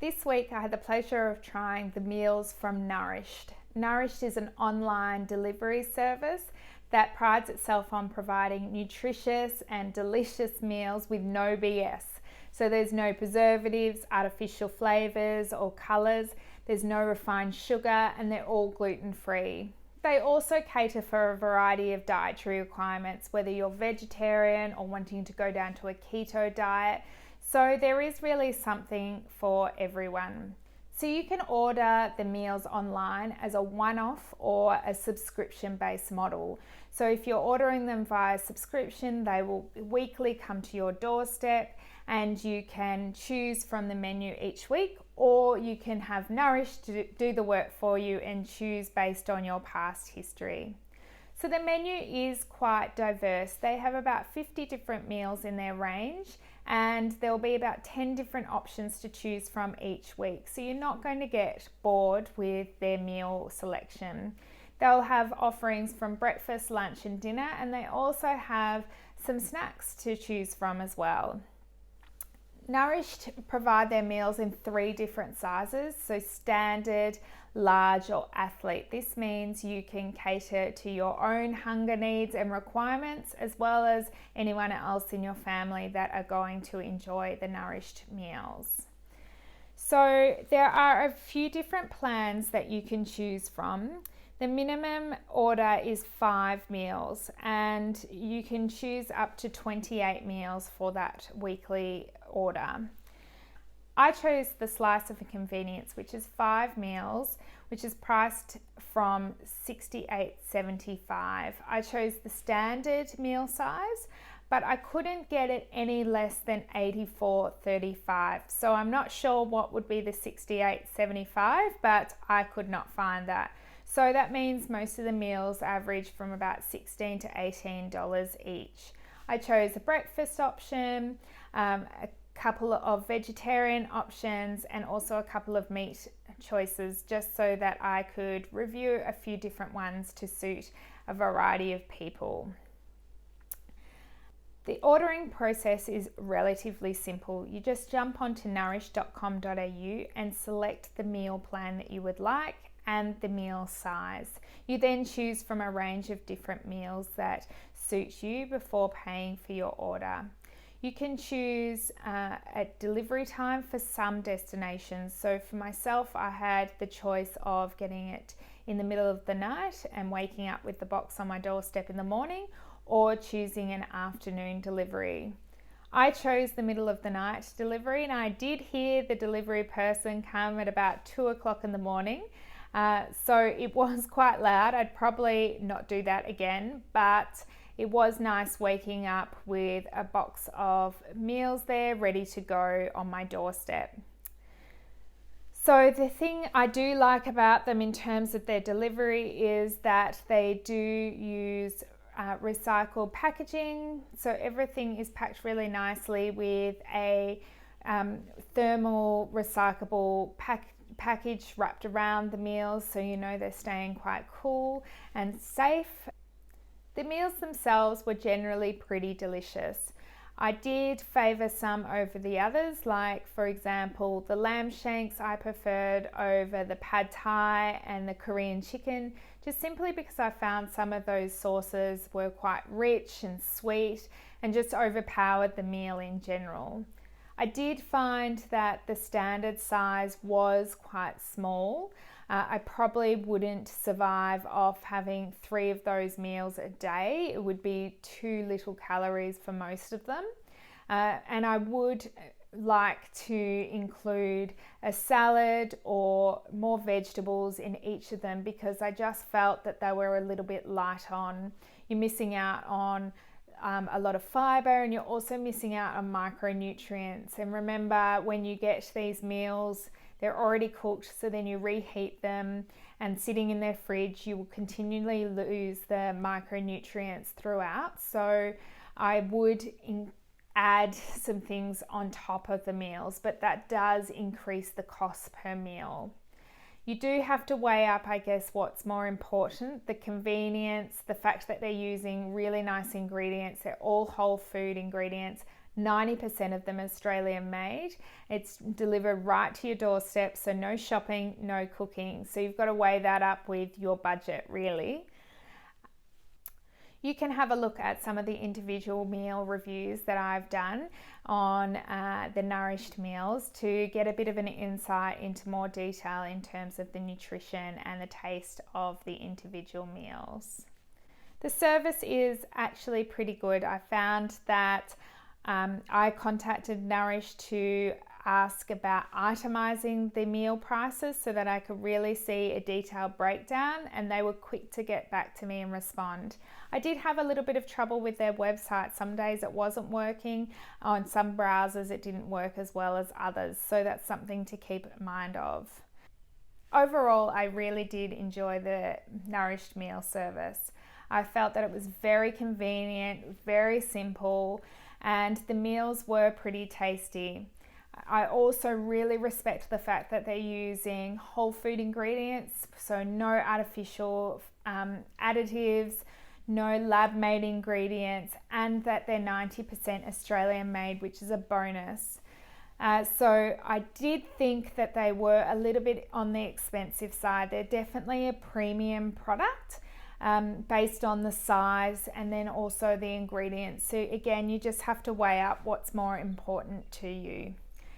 This week I had the pleasure of trying the meals from Nourish'd. Nourish'd is an online delivery service that prides itself on providing nutritious and delicious meals with no BS. So there's no preservatives, artificial flavors or colors, there's no refined sugar, and they're all gluten-free. They also cater for a variety of dietary requirements, whether you're vegetarian or wanting to go down to a keto diet. So there is really something for everyone. So you can order the meals online as a one-off or a subscription-based model. So if you're ordering them via subscription, they will weekly come to your doorstep and you can choose from the menu each week, or you can have Nourish'd to do the work for you and choose based on your past history. So the menu is quite diverse. They have about 50 different meals in their range, and there will be about 10 different options to choose from each week. So you're not going to get bored with their meal selection. They'll have offerings from breakfast, lunch and dinner, and they also have some snacks to choose from as well. Nourish'd provide their meals in 3 different sizes, so standard, large or athlete. This means you can cater to your own hunger needs and requirements, as well as anyone else in your family that are going to enjoy the Nourish'd meals. So there are a few different plans that you can choose from. The minimum order is 5 meals, and you can choose up to 28 meals for that weekly order. I chose the slice of convenience, which is 5 meals, which is priced from $68.75. I chose the standard meal size, but I couldn't get it any less than $84.35. So I'm not sure what would be the $68.75, but I could not find that. So that means most of the meals average from about $16 to $18 each. I chose a breakfast option, a couple of vegetarian options, and also a couple of meat choices, just so that I could review a few different ones to suit a variety of people. The ordering process is relatively simple. You just jump onto nourish.com.au and select the meal plan that you would like and the meal size. You then choose from a range of different meals that suit you before paying for your order. You can choose a delivery time for some destinations. So for myself, I had the choice of getting it in the middle of the night and waking up with the box on my doorstep in the morning, or choosing an afternoon delivery. I chose the middle of the night delivery, and I did hear the delivery person come at about 2 o'clock in the morning. So it was quite loud. I'd probably not do that again, but it was nice waking up with a box of meals there ready to go on my doorstep. So the thing I do like about them in terms of their delivery is that they do use recycled packaging. So everything is packed really nicely with a thermal recyclable package wrapped around the meals, so you know they're staying quite cool and safe. The meals themselves were generally pretty delicious. I did favour some over the others, like for example the lamb shanks I preferred over the pad thai and the Korean chicken, just simply because I found some of those sauces were quite rich and sweet and just overpowered the meal in general. I did find that the standard size was quite small. I probably wouldn't survive off having 3 of those meals a day. It would be too little calories for most of them. And I would like to include a salad or more vegetables in each of them, because I just felt that they were a little bit light on. You're missing out on a lot of fiber, and you're also missing out on micronutrients. And remember, when you get these meals, they're already cooked, so then you reheat them, and sitting in their fridge, you will continually lose the micronutrients throughout. So I would add some things on top of the meals, but that does increase the cost per meal. You do have to weigh up, I guess, what's more important: the convenience, the fact that they're using really nice ingredients, they're all whole food ingredients, 90% of them Australian made. It's delivered right to your doorstep, so no shopping, no cooking. So you've got to weigh that up with your budget, really. You can have a look at some of the individual meal reviews that I've done on the Nourish'd meals to get a bit of an insight into more detail in terms of the nutrition and the taste of the individual meals. The service is actually pretty good. I found that I contacted Nourish to ask about itemizing the meal prices so that I could really see a detailed breakdown, and they were quick to get back to me and respond. I did have a little bit of trouble with their website. Some days it wasn't working. On some browsers it didn't work as well as others, so that's something to keep in mind of. Overall, I really did enjoy the Nourish'd meal service. I felt that it was very convenient, very simple, and the meals were pretty tasty. I also really respect the fact that they're using whole food ingredients, so no artificial additives, no lab-made ingredients, and that they're 90% Australian made, which is a bonus. So I did think that they were a little bit on the expensive side. They're definitely a premium product. Based on the size and then also the ingredients. So again, you just have to weigh up what's more important to you.